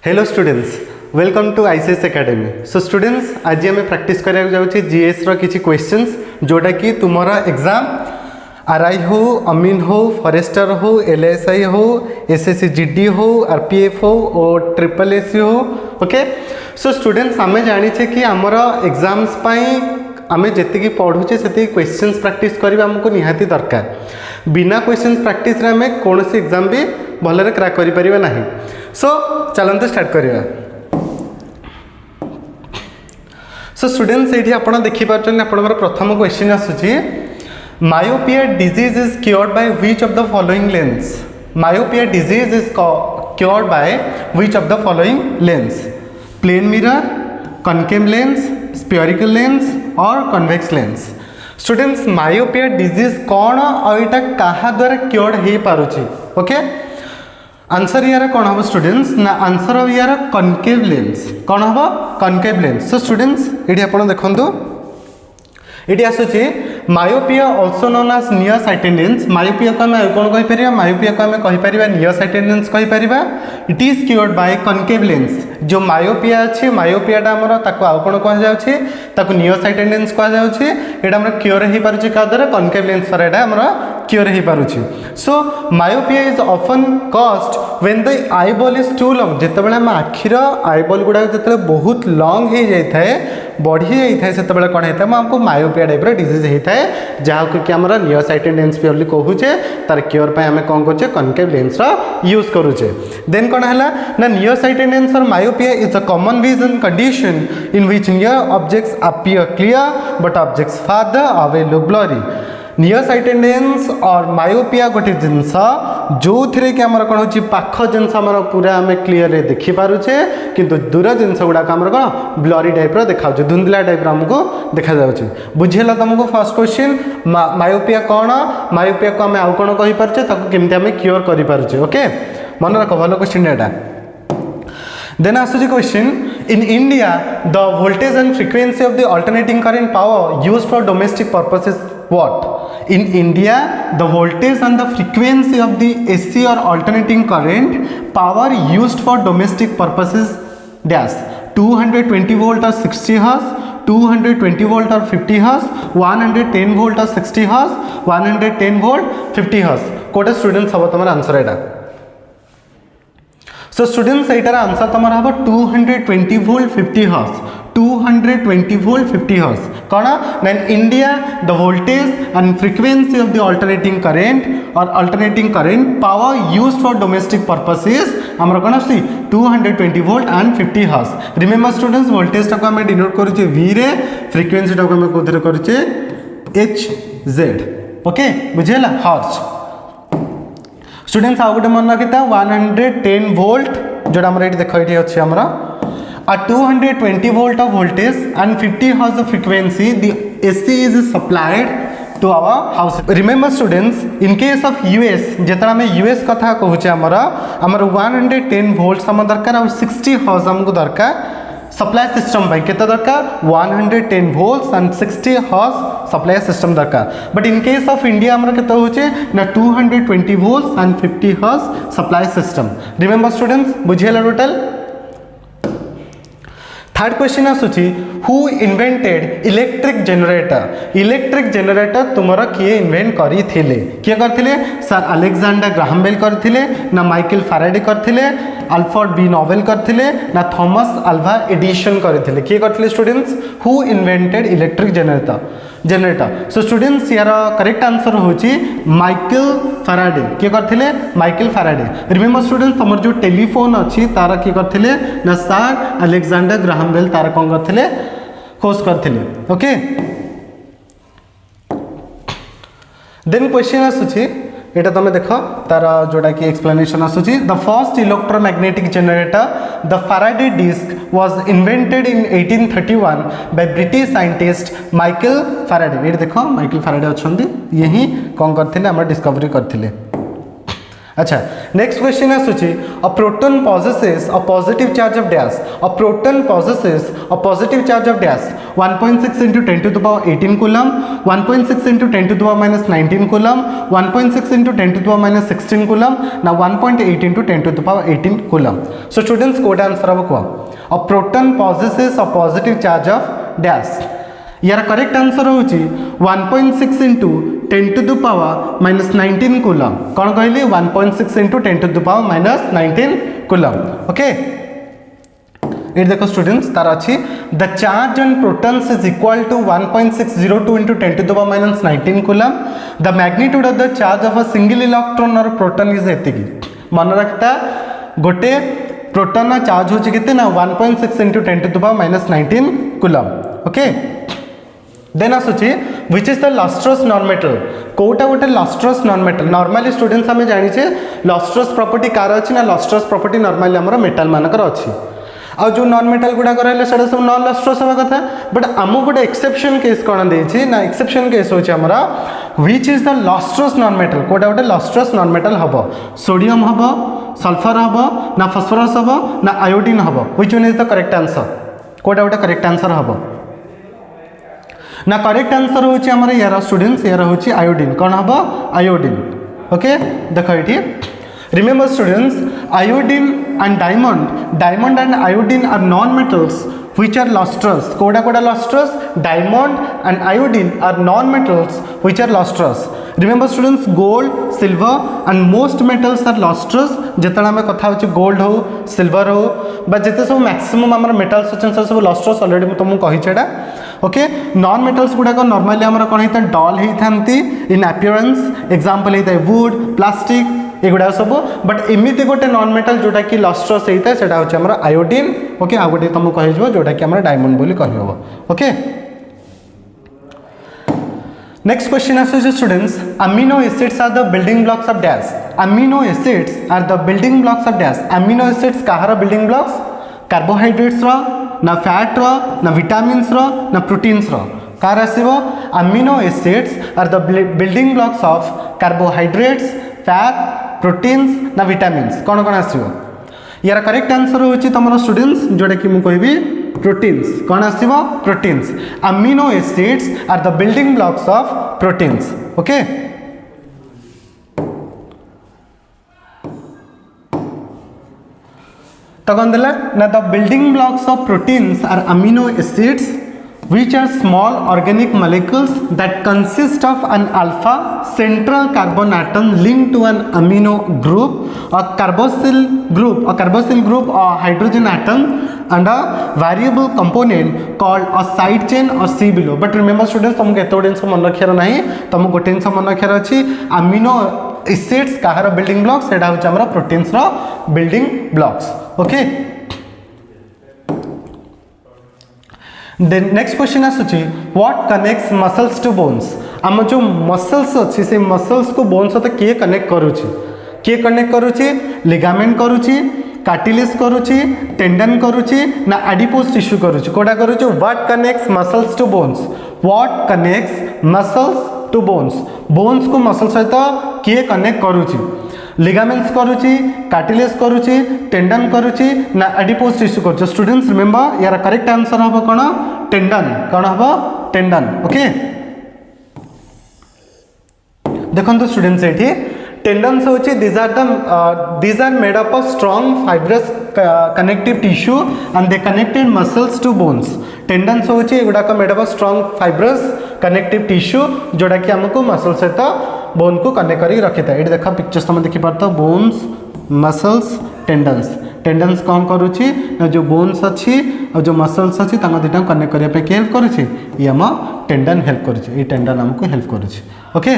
Hello students, welcome to ICS academy. So students, आज आम practice कराया जाऊँगी जीएस रो किछि क्वेश्चंस जोटा कि तुमर एग्जाम आरआई हो, अमीन हो, फॉरेस्टर हो, एलएसआई हो, एसएससी जीडी हो, आरपीएफ हो और ट्रिपल एससी हो। ओके, सो स्टूडेंट्स आम जाने कि आमर एग्जाम्स आम जी पढ़ुचे से क्वेश्चंस प्रैक्टिस करवा आमको निहाती दरकार। बिना क्वेश्चंस प्रैक्टिस रे आम कौन एग्जाम भी भलरे क्रैक करि परिबा नाही। सो चलते स्टार्ट करिया। सो स्टूडेंट्स, ये आप देखिए आपंकर प्रथम क्वेश्चन आसूची, myopia disease is cured by which of the following lens? Myopia disease is cured by which of the following lens? Plane mirror, concave lens, spherical lens और convex lens. Students, myopia disease कौन और यहाँ क्या द्वारा cured हो पारुची? Okay, answer यार कौन हम स्टूडेंट्स ना, आंसर हम यार कनकेव लेंस। कौन हम? Concave lens. सो स्टूडेंट्स, ये आप देखो ये आसूची myopia also known as near sighted lens. Myopia को आम कौन कहीपर? मायोपिया को आम कहीपर नियर साइटेड लेंस कहीपर। It is cured by concave lens. जो मायोपिया अच्छे, मायोपियाटा आमर आउ कौन कहुचे? नियर साइटेड लेंस कहुचे। यहाँ आम क्योर हो पारे क्या द्वारा? कनकेव लेंस द्वारा यहाँ आमर क्योर हो पारुछि। So myopia is often caused when the eyeball is too long. जितेबाला आम आखिर आईबॉल गुड़ा जो बहुत लॉन्ग हो जाए, बढ़ी जाए, से कौन होता है? आमको मायोपिया टाइप डिजीज होता है, जहाँ कि आम नियर साइटेड लेंस प्योरली कहूचे। तार क्योर पे आम कौन करुचे? कनकेव लेंस यूज करुचे। देन कौन है ना, नियर साइटेड लेंस और myopia is a common vision condition in which near objects appear clear but objects farther away look blurry. Near sighted lens और मायोपिया गोटे जिनस जो थे कि आमर कौन हो पाख जिनस पूरा आम क्लीयर देखिपारे, किंतु दूर जिनस गुड़ाक आम कौन ब्लरी टाइप देखा, धुंधला टाइप आमको देखा जाउछि। बुझेला तुमको फर्स्ट क्वेश्चन? मायोपिया कौन? मायोपिया को आम आउ कौन कहीपे? केमती आम क्योर करें? ओके, मन रख, भल क्वेश्चन एटा। Then आसुची question, in India the voltage and frequency of the alternating current power used for domestic purposes what? In India the voltage and the frequency of the AC or alternating current power used for domestic purposes dash 220 volt or 60 hertz, 220 volt or 50 hertz, 110 volt or 60 hertz, 110 volt 50 hertz। कोटे students हम तुम answer एटा। So students, यार answer तुम हम 220 volt 50 hertz. 220 volt 50 hertz कौन ना? In India the voltage and frequency of the alternating current और alternating current power used for domestic purposes आमर कौन आसी 220 volt and 50 hertz. Remember students, voltage टाको आम डिनोट करुचे V रे, फ्रिक्वेंसी टाको आम कोथरे करुचे HZ। ओके, बुझेला? हर्ट्ज। स्टूडेंट्स आउ गोटे मन रखी था 110 वोल्ट जोटा आम ये देख ये अच्छे आमर आ 220 volt of voltage and 50 hertz of frequency the AC is supplied to our house. Remember students, in case of US जितना आम यूएस कथा कहूचे आमर 110 वोल्ट आम दरकार और 60 हर्ट्ज आमको दरकार सप्लाई सिस्टम के दरकार 110 volts and 60 hertz supply system दरकार। But in case of India आमर केते होचे ना 220 volts and 50 hertz supply system. Remember students, बुझिएला टोटल। थर्ड क्वेश्चन आसूची, who invented electric generator? Electric generator तुमर किए इन्वेंट करथिले? किए करथिले? सर अलेक्जेंडर ग्राहम बेल करथिले ना माइकल फैराडे करथिले, अल्फ्रेड बी नोबेल करथिले ना थॉमस अल्वा एडिसन करथिले? किए करथिले students? Who invented electric generator. So students, यार करेक्ट आंसर होची माइकल फैराडे। किए करथिले? Michael Faraday. रिमेंबर स्टूडेंट्स, तुमर जो टेलीफोन अच्छी तार किए करथिले ना सर अलेक्जेंडर ग्राहम बेल तार कौन करथिले? खोज करथिले। ओके, देन क्वेश्चन आसूची एटा तुम देख तार जोटा कि एक्सप्लेनेशन आसूची, the first electromagnetic generator the Faraday disk was invented in 1831 by British scientist Michael Faraday. ये देख माइकल फैराडे अच्छा यही कौन करथिले? आम डिस्कवरी करथिले। अच्छा नेक्स्ट क्वेश्चन आसुची a proton possesses a positive charge of dash a proton possesses a positive charge of dash 1.6 into 10 to the power 18 coulomb 1.6 into 10 to the power minus 19 coulomb 1.6 into 10 to the power minus 16 coulomb now 1.8 into 10 to the power 18 coulomb so students code answer अब को a proton possesses a positive charge of dash यार correct answer होची 1.6 into 10 to the power minus 19 coulomb कौन कहली 1.6 into 10 to the power minus 19 coulomb okay ये देखो students तार अच्छी the charge on protons is equal to 1.602 into 10 to the power minus 19 coulomb the magnitude of the charge of a single electron और proton is एतिकी मन रखता गोटे proton charge होची केते ना 1.6 into 10 to the power minus 19 coulomb okay then आसुची which is the lustrous non metal कोटा गोटे lustrous non metal normally students आम जानिचे लस्ट्रस प्रॉपर्टी कार अच्छी ना लस्ट्रस प्रॉपर्टी नॉर्मली आमर मेटल मानकर अच्छी आ जो नॉन मेटल गुड़ाक रहा है सब नॉन लस्ट्रस हवा कथा बट आम गोटे एक्सेप्शन केस कौन देती ना एक्सेप्शन केस होमर which is the lustrous non metal कोटा गोटे लस्ट्रस नॉन मेटल हम सोडियम हम सल्फर हम ना फस्फरस हम ना आयोडीन हम which one is the correct answer कोटा गोटे करेक्ट आंसर हम ना करेक्ट आंसर होची हमर यार स्टूडेंट्स यार होची आयोडीन कौन हम आयोडीन ओके देख ये remember students iodine and diamond and iodine are non metals which are lustrous कोड़ा कोड़ा lustrous diamond and iodine are non metals which are lustrous remember students gold silver and most metals are lustrous जेतला में कथा होची gold हो silver हो बा जेते सब maximum हमर metals होचन सब lustrous already मैं तुमको कहि छेडा ओके नॉन मेटल्स गुडा को नॉर्मली हमर कोन हिता डल हि थांती इन अपीयरेंस एग्जांपल हिता वुड प्लास्टिक एगुड़ा सब बट एमती गोटे नॉन मेटल जोटा कि लस्ट्रस होता है सेटा होची हमर आयोडीन ओके आ गोटे तुमको कहि जबो जोटा कि हमर डायमंड बोली कहि हबो ओके नेक्स्ट क्वेश्चन आसे students amino acids are the building blocks of dash amino acids are the building blocks of dash amino acids कहार बिल्डिंग ब्लॉक्स कार्बोहाइड्रेट्स रो ना फैट रो ना विटामिन्स रो ना प्रोटीन्स रो कार आसीबो amino acids are the building blocks of carbohydrates fat proteins ना विटामिन्स कौन कौन आसीबो यार करेक्ट आंसर होची तमरो स्टूडेंट्स जोटा कि मु कहबी प्रोटीन्स कौन आसीबो proteins amino acids are the building blocks of proteins okay तो कौन दिला ना the building blocks of proteins are amino acids which are small organic molecules that consist of an alpha central carbon atom linked to an amino group, a carboxyl group or hydrogen atom and a variable component called a side chain or C below. But remember students तुमको एतो dense मन रखियार नहीं तुमको गोटे जिनस मन रखियार अछि amino acids कहार बिल्डिंग ब्लॉक्स सेटा होछ हमरा प्रोटीन्स रो building blocks okay next question आसुची what connects muscles to bones आम जो मसल्स अच्छी से मसल्स को बोन्स सहित किए कनेक्ट करुची किए कनेक्ट करुची लिगामेंट करुची कार्टिलेज करुची टेंडन करुची ना एडिपोज टिश्यू करुची कोडा करुची what connects muscles to bones what connects muscles to bones को मसल सहित किए कनेक्ट करुची लिगामेंट्स करुची कार्टिलेज करुची टेंडन करुची ना एडिपोज टिश्यू करुची स्टूडेंट्स रिमेंबर यार करेक्ट आंसर हम कौन टेंडन कौन हम टेंडन ओके देखो स्टूडेंट्स ये टेंडन्स होची these are made up of strong fibrous connective tissue and they connected muscles to bones tendons होची एगुडा को made up of strong fibrous connective tissue जोड़ा कि हमको मसल सहित बोन को कनेक्ट करी रखी था ये देखा पिक्चर्स तुम देखि पारतो बोन्स मसल्स टेंडन्स कौन करुची जो बोन्स अच्छी और जो मसल्स अच्छी दुटा कनेक्ट करने पे हेल्प करुची ये हम टेंडन हेल्प करुची ये टेंडन हमको हेल्प करुची ओके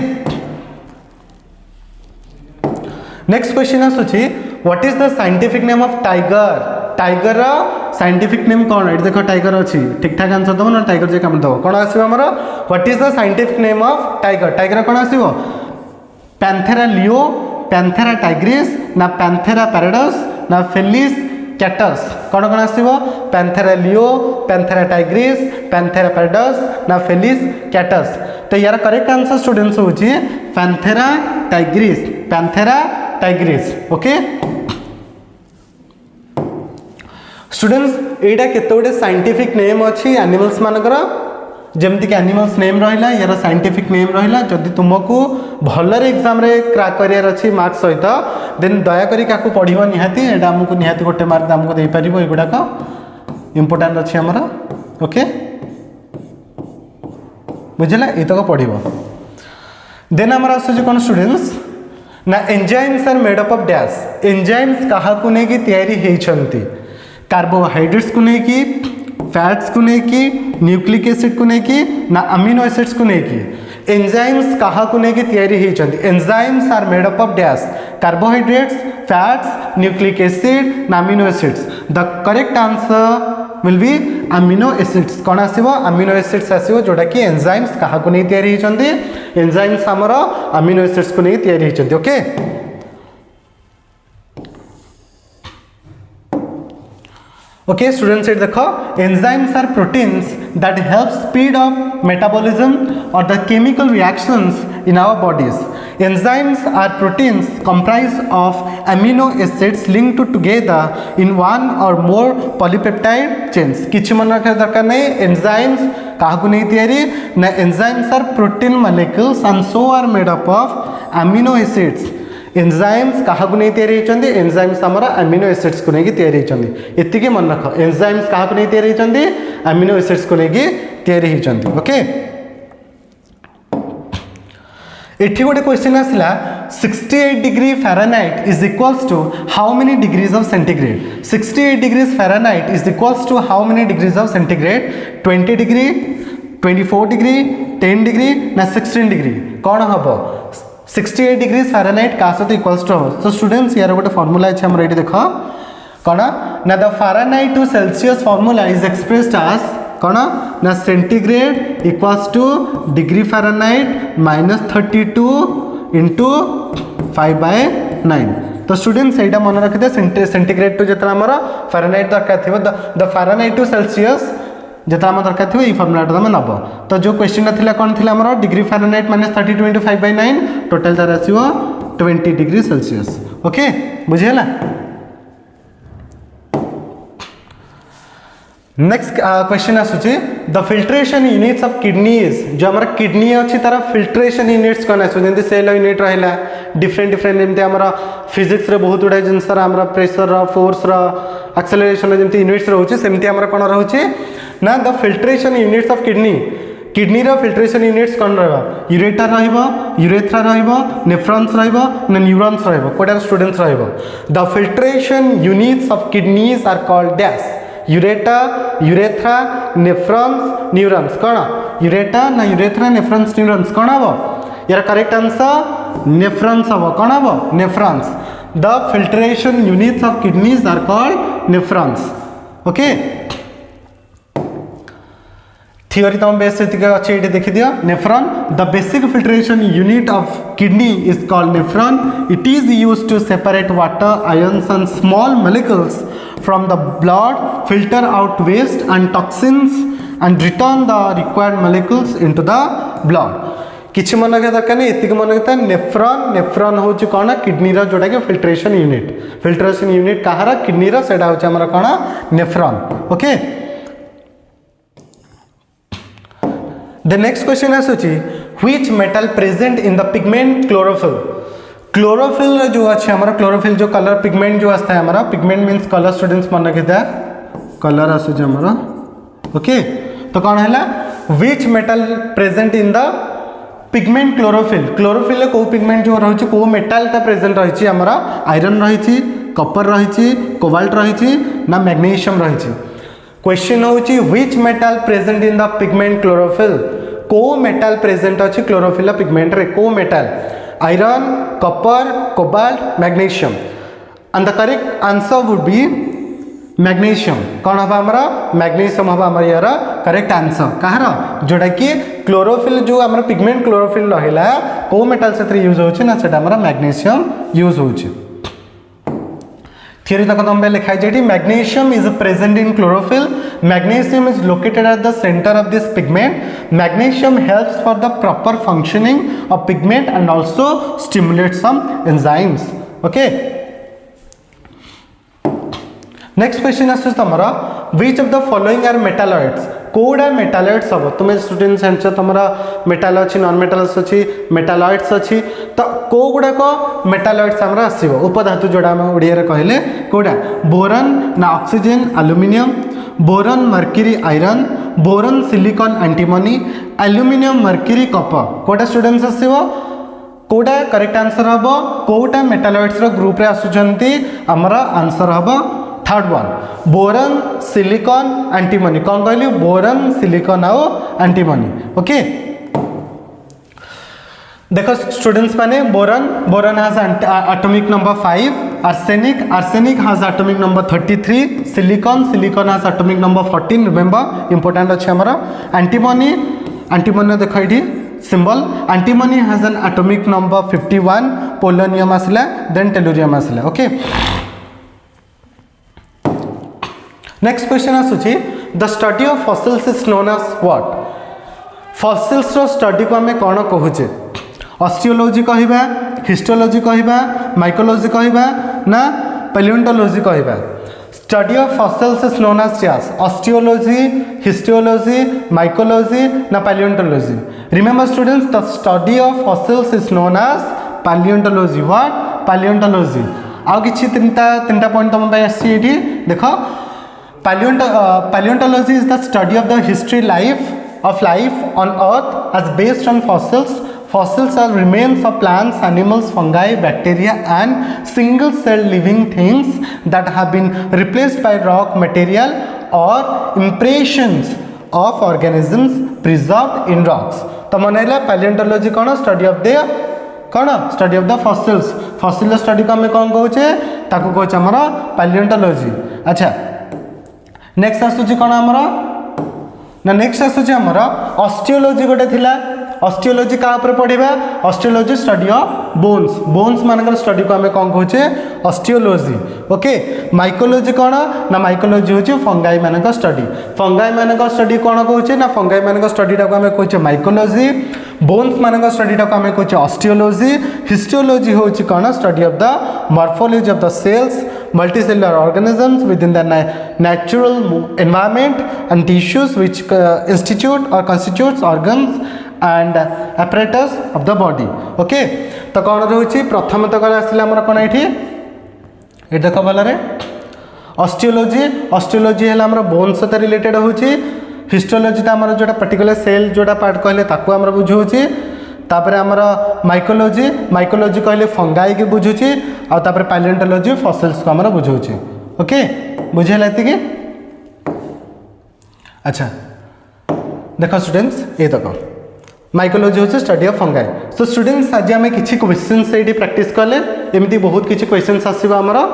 नेक्स्ट क्वेश्चन आसुची what is the scientific name of tiger scientific name कौन ये देखो टाइगर अच्छी ठीक ठाक आंसर दब ना टाइगर जे काम दब कौन आसो आमर what is the scientific name of tiger कौन आसो पैंथेरा लियो पैंथेरा टाइग्रिस ना पैंथेरा पैराडस ना फेलिस कैटस कौन कौन आसो Panthera leo Panthera tigris Panthera pardus ना फेलिस कैटस तो यार करेक्ट आंसर स्टूडेंट्स होची पैंथेरा टाइग्रिस ओके स्टूडेंट्स एटा केते गोटे साइंटिफिक नेम अच्छी एनिमल्स मानकर जमती कि एनिमल्स नेम रहा यार साइंटिफिक नेम रहा जदि तुमको भलर एग्जाम रे क्रैक करियर अच्छी मार्क सहित देन दयाकोरी क्या पढ़ो निहाती एटा आमको निहाती गोटे मार्क आमको दे पार एगुड़ाक इंपोर्टाट अच्छी आमर ओके बुझला ये पढ़ो देन आमर आस कौन स्टूडेंट्स ना enzymes are made up of dash enzymes क्या नहीं तैयारी कार्बोहाइड्रेट्स को लेकिन फैट्स को लेकिन न्यूक्लिक एसिड को लेकिन ना अमीनो एसिड्स को लेकिन एंजाइम्स क्या तैयारी enzymes are made up of dash carbohydrates fats nucleic acid ना amino acids the correct answer will be amino acids कौन आसो अमीनो एसिड्स आसो जोटा कि एंजाइम्स क्या तैयारी एंजाइम्स आमर अमीनो एसिड्स को लेकिन तैयारी ओके Okay students it देखो enzymes are proteins that help speed up metabolism or the chemical reactions in our bodies. Enzymes are proteins comprised of amino acids linked together in one or more polypeptide chains. किछि मन रखा दरकार नहीं enzymes काहकु नहीं तैयारी ना enzymes are protein molecules and so are made up of amino acids. Enzymes क्या नहीं तैयारी एंजाइम्स आमर अमीनो एसिड्स को लेकिन तैयारी एतिकी मन रख एंजाइम्स क्या नहीं तैयारी अमीनो एसिड्स को लेकिन तैयारी ओके एठी गोटे क्वेश्चन आसला 68 degree Fahrenheit is equals to how many degrees of centigrade 68 degrees Fahrenheit is equals to how many degrees of centigrade 20 degree 24 degree 10 degree ना 16 डिग्री कौन हम 68 डिग्री फ़ारेनहाइट क्या सहित इक्वल्स टू हम तो स्टूडेंट्स यार गोटे फॉर्मूला अच्छे आम ये देख कौन ना the Fahrenheit to Celsius formula is expressed as कौन ना centigrade equals to degree Fahrenheit -32 into 5/9 तो स्टूडेंट्स यहाँ मन रखिए सेंटीग्रेड टू जो आम फ़ारेनहाइट दरकार थी द फ़ारेनहाइट टू सेल्सियस जो आम दरकार थी फर्मुलाटा तुम नब तो जो क्वेश्चन था कौन थी आम डिग्री फ़ारेनहाइट -32 इंटू 5/9 टोटाल तार आसो 20 डिग्री सेल्सियस ओके बुझेगा नेक्स्ट क्वेश्चन आसूची the filtration units of kidneys जो हमारा किडनी अच्छी तार फिल्ट्रेशन यूनिट्स कौन आसो जमी सेल यूनिट रहा डिफरेंट डिफरेंट जमी आम फिजिक्स बहुत गुड़ा जिनस प्रेसर फोर्स एक्सेलरेशन जमी यूनिट्स रोचे सेमती आम कौन रोचे ना the filtration units of kidney रो फिल्ट्रेशन यूनिट्स कौन रहा यूरेटा यूरेथ्रा नेफ्रॉन्स ना न्यूरॉन्स कोटा students the filtration units of kidneys are called dash ureter urethra nephrons neurons कौन यूरेटा ना यूरेथ्रा नेफ्रॉन्स न्यूरॉन्स कौन हम यार करेक्ट आंसर नेफ्रॉन्स हम कौन हम nephrons the filtration units of kidneys are called nephrons okay theory तुम बेस अच्छे ये देखी दियो nephron the basic filtration unit of kidney is called nephron it is used to separate water ions and small molecules from the blood filter out waste and toxins and return the required molecules into the blood किछि मन रखा दरकार नहीं एतिक मन रखता nephron हूँ कौन kidney जोटा कि फिल्ट्रेशन यूनिट कहार किडनी सेटा हूँ आम कौन nephron okay The next question आसूची which metal present in the pigment chlorophyll chlorophyll जो अच्छे हमारा chlorophyll जो कलर पिगमेंट जो आता है हमारा पिगमेंट मीन्स कलर स्टूडेंट्स मन रखिए कलर आसूची हमारा ओके तो कौन है which metal present in the pigment chlorophyll को पिगमेंट जो रही को मेटाल प्रेजेंट रही हमारा आयरन रही कपर रही कोबाल्ट रही ना मैग्नीशियम रही क्वेश्चन होची which metal present in the pigment chlorophyll को मेटाल प्रेजेंट अच्छी क्लोरोफिल पिगमेंट रे को metal iron copper cobalt magnesium and the correct answer would be magnesium कौन हम हमारा मैग्नीशियम हम हमारा यार करेक्ट आंसर कहार जोटा कि क्लोरोफिल जो हमारा पिगमेंट क्लोरोफिल रहा को मेटाल से यूज होची ना सेटा हमारा मैग्नीशियम यूज होची थियरी तक तुम लिखा है magnesium is present in chlorophyll magnesium is located at the centre of this pigment magnesium helps for the proper functioning of pigment and also stimulate some enzymes okay next question आस तुम which of the following are metalloids कोड़ा metalloids हम तुम्हें student जानच तुम metal अच्छी non मेटाल्स अच्छी metalloids अच्छी तो कौ गुड़ाक मेटालॉइड्स आमर आसो उपधातु जोड़ा आम ओडिया कहले कौटा बोरन ना oxygen aluminium boron mercury iron boron silicon antimony aluminium mercury copper कौटा स्टूडेंट्स आसो कौटा करेक्ट आंसर हम कौटा मेटालॉइड्स ग्रुप रे आसुचंती आमर आंसर हम third one boron silicon antimony कौन कहली बोरन सिलिकॉन आउ एंटीमनी ओके देखो स्टूडेंट्स माने boron has atomic number 5 arsenic has atomic number 33 silicon has atomic number 14 remember important अच्छे हमारा एंटीमनी देखो ये symbol antimony has an atomic number 51 polonium आसला देन टेलुरियम आसला ओके नेक्स्ट क्वेश्चन आसूची the study of fossils is known as what fossils रो study को आमे कोन कहूचे ऑस्टियोलॉजी कहबा हिस्टोलॉजी कहबा माइकोलॉजी कहबा ना पैलियोंटोलॉजी कहबा study of fossils is known as यास ऑस्टियोलॉजी हिस्टोलॉजी माइकोलॉजी ना palaeontology remember students the study of fossils is known as palaeontology what palaeontology आउ किछि तीनटा पॉइंट तुम पे आसी एठी देखो Paleontology is the study of the history of life on earth as based on fossils. Fossils are remains of plants, animals, fungi, bacteria and single cell living things that have been replaced by rock material or impressions of organisms preserved in rocks. तो मनैला paleontology कौन study of the कौन study of the fossils. Fossil study को हमें कौन कहूचे ताको कहूचे हमारा paleontology. अच्छा next आसूची कौन आमर ना नेक्स्ट आसूची आमर ऑस्टियोलॉजी गोटे थिला ऑस्टियोलॉजी का ऊपर पढ़िबा ऑस्टियोलॉजी स्टडी ऑफ बोन्स मानकर स्टडी को हमें कौन कहूचे ऑस्टियोलॉजी ओके माइकोलॉजी कौन ना माइकोलॉजी होची फंगाई मानकर स्टडी कौन कहूचे ना फंगाई मानकर स्टडी को हमें कहूचे माइकोलॉजी बोन्स मानकर स्टडी को हमें कहूचे ऑस्टियोलॉजी हिस्टोलॉजी होची कौन study of the morphology of the cells multicellular organisms within the natural environment and tissues which institute or constitutes organs and apparatus of the body okay तो कौन रही प्रथम तक आसला आमर कौन ये देख भलरे ऑस्टियोलॉजी है आमर बोन्स सहित रिलेटेड होची हिस्टोलॉजी आमर जोटा पर्टिकुलर सेल जोटा पार्ट कहले ताकू आमर बुझाऊँगी तापर आमर माइकोलॉजी कहले फंगाई के बुझुची आ तापर पैलियोंटोलॉजी फॉसिल्स को आमर बुझाऊँगी ओके बुझेला एतिकी अच्छा देख स्टूडेंट्स ये तक माइकोलॉजी होची study of fungi so students आज आम किसी क्वेश्चंस ये प्रैक्टिस कले एमती बहुत किसी क्वेश्चंस आसो आमर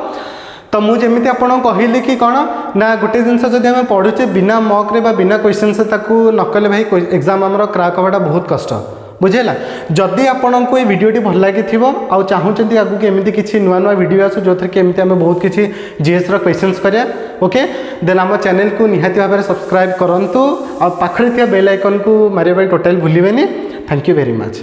तो मुझे आपको कहली कि कौन ना गोटे जिनस जब आम पढ़ुचे बिना मॉक रे बिना क्वेश्चन से नकले भाई एग्जाम आमर क्रैक हवाटा बहुत कष्ट बुझेगा जदि आपन को ये वीडियोटी भल लगी आ चाहूँगी आगू कि एमती किसी नुआ नुआ वीडियो आसू जो कि एमती आम बहुत किसी जीएस क्वेश्चंस करिया ओके देन आम चैनल को निहाती भाव में सब्सक्राइब करूँ आ पाखे बेल आइकन को मारे टोटाल भूलें थैंक यू वेरी मच।